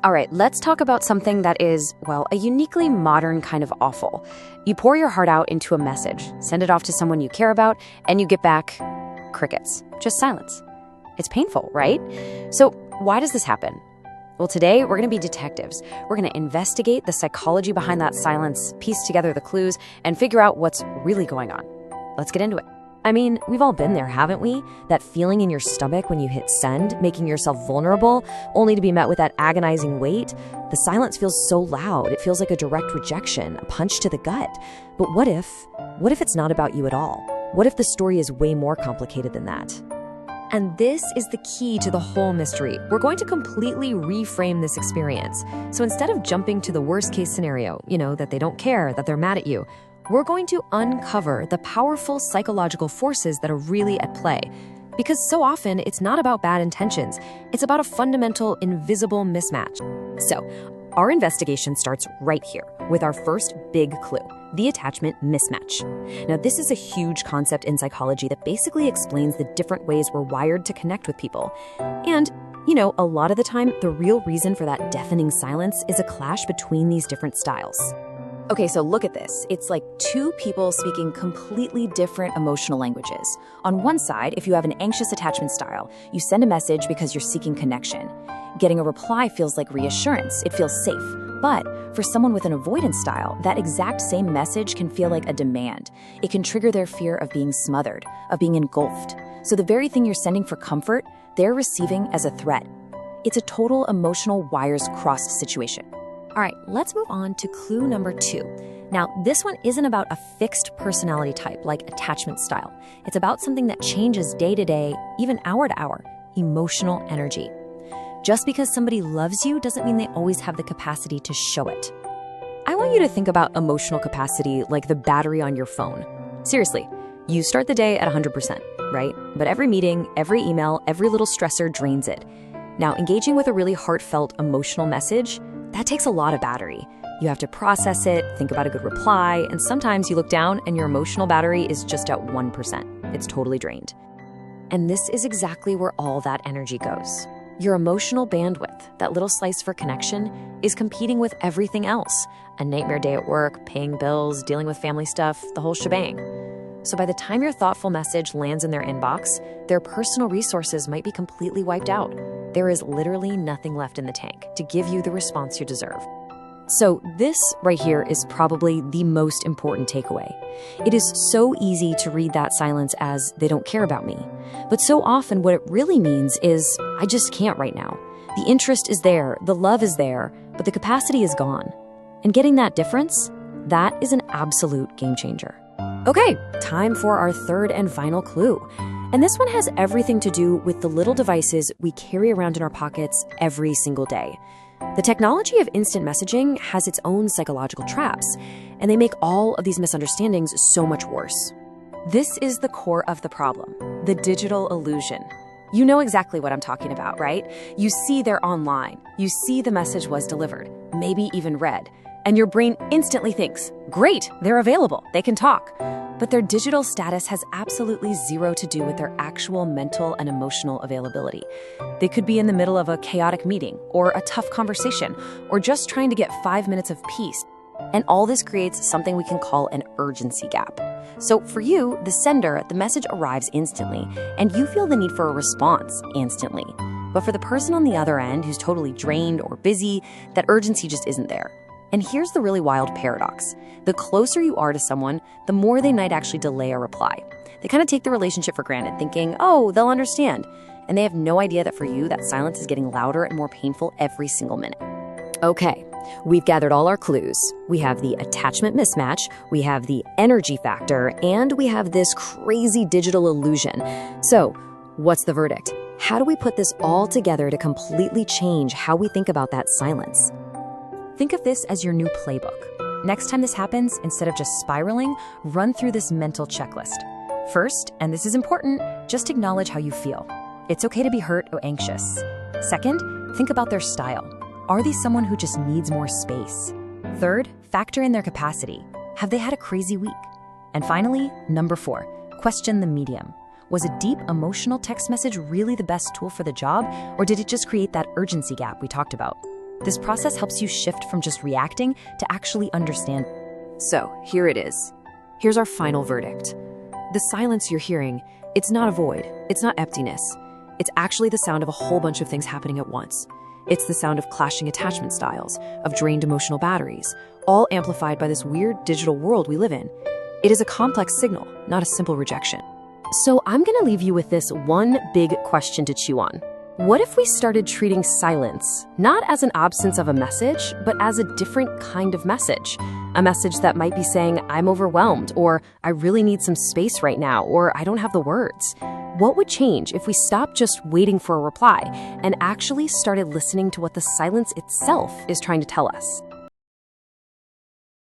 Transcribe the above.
All right, let's talk about something that is, well, a uniquely modern kind of awful. You pour your heart out into a message, send it off to someone you care about, and you get back crickets, just silence. It's painful, right? So why does this happen? Well, today we're going to be detectives. We're going to investigate the psychology behind that silence, piece together the clues, and figure out what's really going on. Let's get into it. I mean, we've all been there, haven't we? That feeling in your stomach when you hit send, making yourself vulnerable, only to be met with that agonizing weight. The silence feels so loud. It feels like a direct rejection, a punch to the gut. But what if it's not about you at all? What if the story is way more complicated than that? And this is the key to the whole mystery. We're going to completely reframe this experience. So instead of jumping to the worst case scenario, that they don't care, that they're mad at you, we're going to uncover the powerful psychological forces that are really at play. Because so often, it's not about bad intentions. It's about a fundamental, invisible mismatch. So, our investigation starts right here with our first big clue, the attachment mismatch. Now, this is a huge concept in psychology that basically explains the different ways we're wired to connect with people. And, a lot of the time, the real reason for that deafening silence is a clash between these different styles. Okay, so look at this. It's like two people speaking completely different emotional languages. On one side, if you have an anxious attachment style, you send a message because you're seeking connection. Getting a reply feels like reassurance. It feels safe. But for someone with an avoidant style, that exact same message can feel like a demand. It can trigger their fear of being smothered, of being engulfed. So the very thing you're sending for comfort, they're receiving as a threat. It's a total emotional wires crossed situation. All right, let's move on to clue number 2. Now, this one isn't about a fixed personality type like attachment style. It's about something that changes day to day, even hour to hour, emotional energy. Just because somebody loves you doesn't mean they always have the capacity to show it. I want you to think about emotional capacity like the battery on your phone. Seriously, you start the day at 100%, right? But every meeting, every email, every little stressor drains it. Now, engaging with a really heartfelt emotional message, that takes a lot of battery. You have to process it, think about a good reply, and sometimes you look down and your emotional battery is just at 1%. It's totally drained. And this is exactly where all that energy goes. Your emotional bandwidth, that little slice for connection, is competing with everything else. A nightmare day at work, paying bills, dealing with family stuff, the whole shebang. So by the time your thoughtful message lands in their inbox, their personal resources might be completely wiped out. There is literally nothing left in the tank to give you the response you deserve. So this right here is probably the most important takeaway. It is so easy to read that silence as they don't care about me. But so often what it really means is I just can't right now. The interest is there, the love is there, but the capacity is gone. And getting that difference, that is an absolute game changer. Okay, time for our third and final clue. And this one has everything to do with the little devices we carry around in our pockets every single day. The technology of instant messaging has its own psychological traps, and they make all of these misunderstandings so much worse. This is the core of the problem, the digital illusion. You know exactly what I'm talking about, right? You see they're online. You see the message was delivered, maybe even read. And your brain instantly thinks, great, they're available, they can talk. But their digital status has absolutely zero to do with their actual mental and emotional availability. They could be in the middle of a chaotic meeting, or a tough conversation, or just trying to get 5 minutes of peace. And all this creates something we can call an urgency gap. So for you, the sender, the message arrives instantly, and you feel the need for a response instantly. But for the person on the other end who's totally drained or busy, that urgency just isn't there. And here's the really wild paradox. The closer you are to someone, the more they might actually delay a reply. They kind of take the relationship for granted, thinking, oh, they'll understand. And they have no idea that for you, that silence is getting louder and more painful every single minute. Okay, we've gathered all our clues. We have the attachment mismatch, we have the energy factor, and we have this crazy digital illusion. So, what's the verdict? How do we put this all together to completely change how we think about that silence? Think of this as your new playbook. Next time this happens, instead of just spiraling, run through this mental checklist. First, and this is important, just acknowledge how you feel. It's okay to be hurt or anxious. Second, think about their style. Are they someone who just needs more space? Third, factor in their capacity. Have they had a crazy week? And finally, number 4, question the medium. Was a deep emotional text message really the best tool for the job, or did it just create that urgency gap we talked about? This process helps you shift from just reacting to actually understand. So, here it is. Here's our final verdict. The silence you're hearing, it's not a void, it's not emptiness. It's actually the sound of a whole bunch of things happening at once. It's the sound of clashing attachment styles, of drained emotional batteries, all amplified by this weird digital world we live in. It is a complex signal, not a simple rejection. So I'm going to leave you with this one big question to chew on. What if we started treating silence not as an absence of a message, but as a different kind of message? A message that might be saying, I'm overwhelmed, or I really need some space right now, or I don't have the words. What would change if we stopped just waiting for a reply and actually started listening to what the silence itself is trying to tell us?